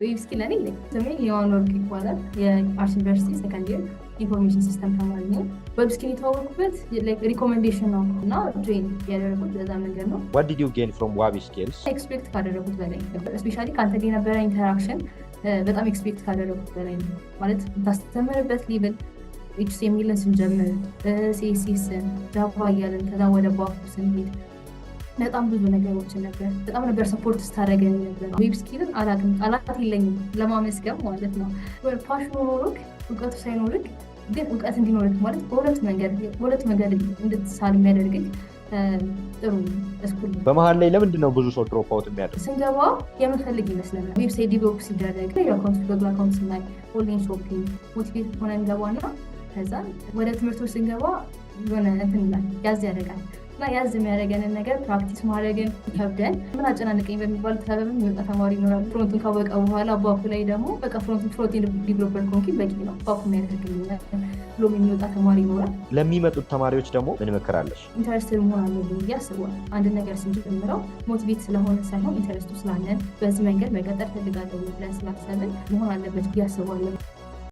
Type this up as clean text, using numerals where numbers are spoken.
ዌብ ስኪል እኔ ስሜ ሊዮን ወርቅ ይባላል። የአርት ዩኒቨርሲቲ ሰከንድ ይር ኢንፎርሜሽን ሲስተም ተማሪ ነኝ። ዌብ ስኪል የተዋወቅኩበት ሪኮሜንዴሽን ነው እና ጆይን ያደረጉት በዛ መንገድ ነው። What did you gain from Wabi Skills? ኤክስፔክት ካደረጉት በላይ ስፔሻሊ ከአንተ ጋር የነበረ ኢንተራክሽን በጣም ኤክስፔክት ካደረጉት በላይ ነው። ማለት ታስተምርበት ሌቭል HTML ስንጀምር CSSን ጃቫ እያለን ከዛ ወደ ባክ ስንሄድ በጣም ብዙ ነገሮችን ነበር። በጣም ነበር ሰፖርት ስታደርገን ነበር። ዌብ ስኪልን አላውቅም፣ ቃላት የለኝም ለማመስገን ማለት ነው። ፓሽኑ ኖሮክ እውቀቱ ሳይኖርክ ግን እውቀት እንዲኖርክ ማለት በሁለት መንገድ እንድትሳል የሚያደርግህ ጥሩ ስኩል ነው። በመሀል ላይ ለምንድን ነው ብዙ ሰው ድሮፕ አውት የሚያደርግ? ስንገባ የምንፈልግ ይመስለናል። ዌብሳይት ዲቨሎፕ ሲደረግ የአካውንት ጉግል አካውንት ስናይ ኦንላይን ሾፒንግ ሞቲቬት ሆነ እንገባና ከዛ ወደ ትምህርቶች ስንገባ የሆነ እንትን ያዝ ያደርጋል እና ያዝ የሚያደርገንን ነገር ፕራክቲስ ማድረግን ይከብደን። ምን አጨናንቀኝ በሚባል ሰበብ የሚወጣ ተማሪ ይኖራል። ፍሮንቱን ካወቀ በኋላ ባኩ ላይ ደግሞ በቃ ፍሮንት ዲቨሎፐር ኮንኪ በቂ ነው ባኩ የሚያደርግልኛል ብሎ የሚወጣ ተማሪ ይኖራል። ለሚመጡት ተማሪዎች ደግሞ ምን ምክር አለሽ? ኢንተረስትድ መሆን አለብን ብዬ አስባለሁ። አንድ ነገር ስንጀምረው ሞቲቬት ስለሆነ ሳይሆን ኢንተረስቱ ስላለን በዚህ መንገድ መቀጠል ፈልጋለሁ ብለን ስላሰብን መሆን አለበት ብዬ አስባለሁ።